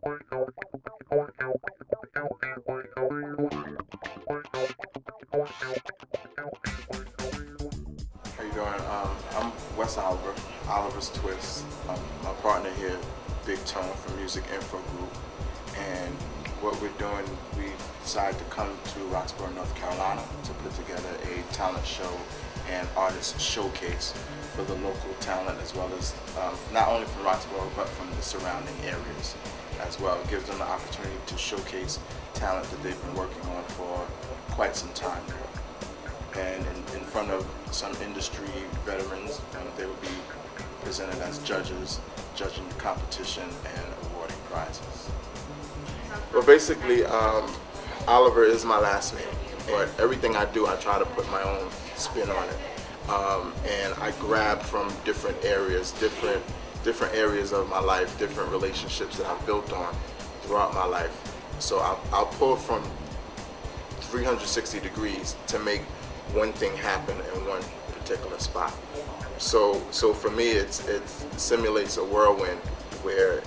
How you doing? I'm Wes Oliver, Oliver's Twist. My partner here, Big Tone from Music Info Group. And what we're doing, we decided to come to Roxborough, North Carolina to put together a talent show and artist showcase for the local talent, as well as not only from Roxborough but from the surrounding areas as well. It gives them the opportunity to showcase talent that they've been working on for quite some time now. And in front of some industry veterans, they will be presented as judges, judging the competition and awarding prizes. Well, basically, Oliver is my last name, but everything I do, I try to put my own spin on it. And I grab from different areas, different areas of my life, different relationships that I've built on throughout my life. So I'll pull from 360 degrees to make one thing happen in one particular spot. So for me, it simulates a whirlwind where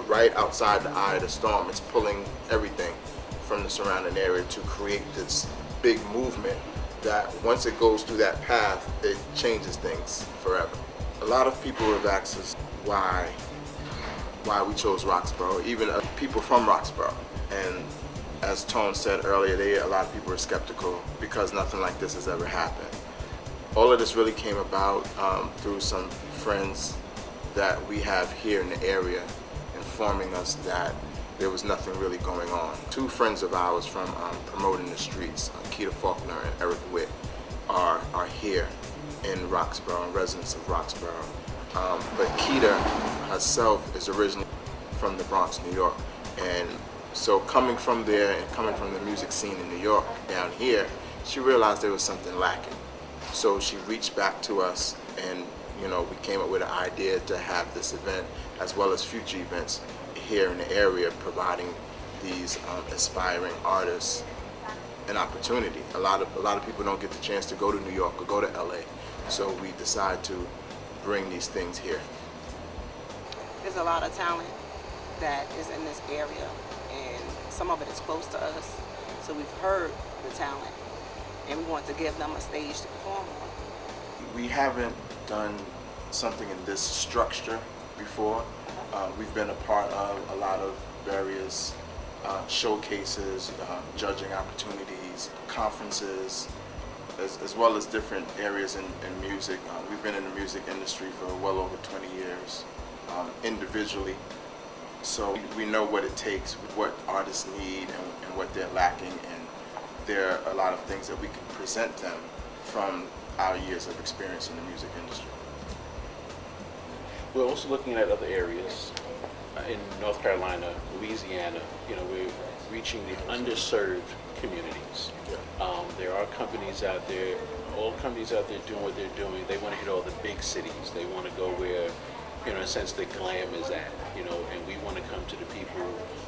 right outside the eye of the storm, it's pulling everything from the surrounding area to create this big movement that once it goes through that path, it changes things forever. A lot of people have asked us why we chose Roxborough, even people from Roxborough. And as Tone said earlier, a lot of people are skeptical because nothing like this has ever happened. All of this really came about through some friends that we have here in the area informing us that there was nothing really going on. Two friends of ours from Promoting the Streets, Keita Faulkner and Eric Witt, are here in Roxborough, residents of Roxborough. But Keita herself is originally from the Bronx, New York. And so coming from there and coming from the music scene in New York down here, she realized there was something lacking. So she reached back to us, and we came up with an idea to have this event as well as future events here in the area, providing these aspiring artists an opportunity. A lot of people don't get the chance to go to New York or go to LA, so we decide to bring these things here. There's a lot of talent that is in this area, and some of it is close to us, so we've heard the talent and we want to give them a stage to perform on. We haven't done something in this structure before. We've been a part of a lot of various showcases, judging opportunities, conferences, as well as different areas in music. We've been in the music industry for well over 20 years individually. So we know what it takes, what artists need and what they're lacking, and there are a lot of things that we can present them from our years of experience in the music industry. We're also looking at other areas in North Carolina, Louisiana. We're reaching the underserved communities. Yeah. There are companies out there, all companies out there doing what they're doing. They want to hit all the big cities. They want to go where, in a sense, the glam is at. And we want to come to the people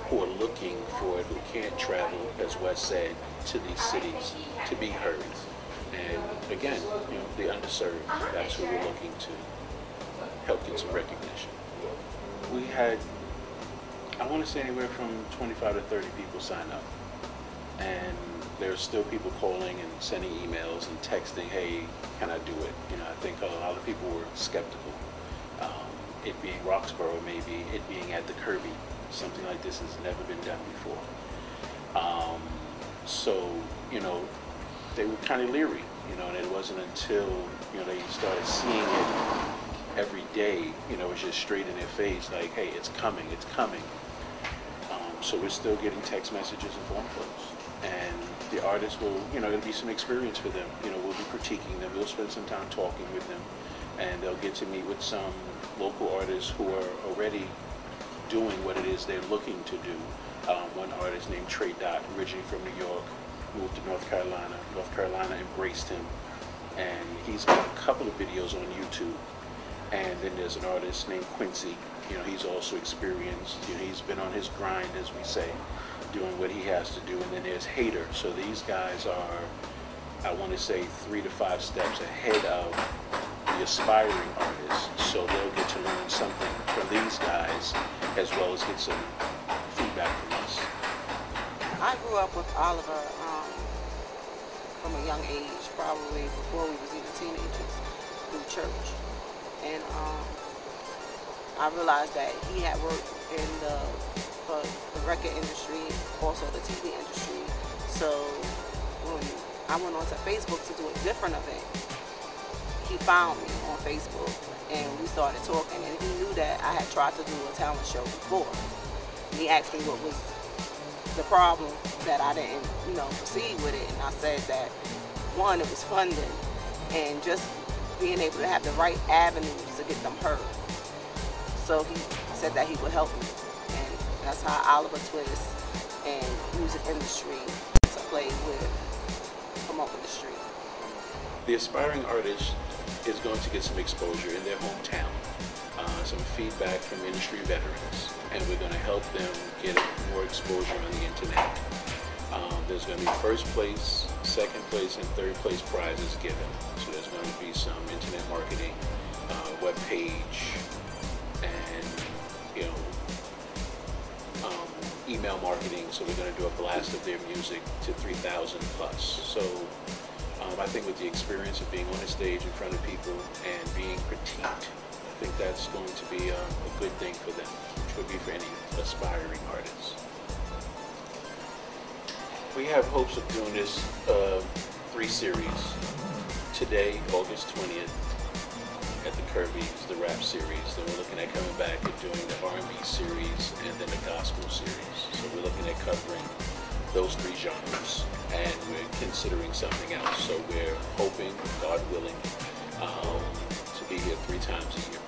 who are looking for it, who can't travel, as Wes said, to these cities to be heard. And again, the underserved, that's who we're looking to help get some recognition. We had, I want to say, anywhere from 25 to 30 people sign up. And there's still people calling and sending emails and texting, hey, can I do it? I think a lot of people were skeptical. It being Roxborough, maybe it being at the Kirby. Something like this has never been done before. So, they were kind of leery, and it wasn't until, they started seeing it every day, it was just straight in their face, like, hey, it's coming, it's coming. So we're still getting text messages and phone calls. And the artists will, it'll be some experience for them. We'll be critiquing them, we'll spend some time talking with them, and they'll get to meet with some local artists who are already doing what it is they're looking to do. One artist named Trey Dot, originally from New York, moved to North Carolina. North Carolina embraced him, and he's got a couple of videos on YouTube. And then there's an artist named Quincy. He's also experienced. He's been on his grind, as we say, doing what he has to do. And then there's Hater. So these guys are, I want to say, 3 to 5 steps ahead of the aspiring artists. So they'll get to learn something from these guys as well as get some feedback from us. I grew up with Oliver from a young age, probably before we was even teenagers, through church. And I realized that he had worked in the record industry, also the TV industry. So when I went onto Facebook to do a different event, he found me on Facebook and we started talking, and he knew that I had tried to do a talent show before. And he asked me what was the problem that I didn't, proceed with it, and I said that one, it was funding and just being able to have the right avenues to get them heard. So he said that he would help me, and that's how Oliver Twist and music industry to play with Promote Industry. The aspiring artist is going to get some exposure in their hometown, some feedback from industry veterans, and we're going to help them get more exposure on the internet. There's going to be first place, second place, and third place prizes given. So there's going to be some internet marketing, web page, and email marketing. So we're going to do a blast of their music to 3,000 plus. So I think with the experience of being on the stage in front of people and being critiqued, I think that's going to be a good thing for them, which would be for any aspiring artists. We have hopes of doing this 3 series. Today, August 20th, at the Kirby's, the rap series. Then we're looking at coming back and doing the R&B series and then the gospel series. So we're looking at covering those 3 genres, and we're considering something else. So we're hoping, God willing, to be here 3 times a year.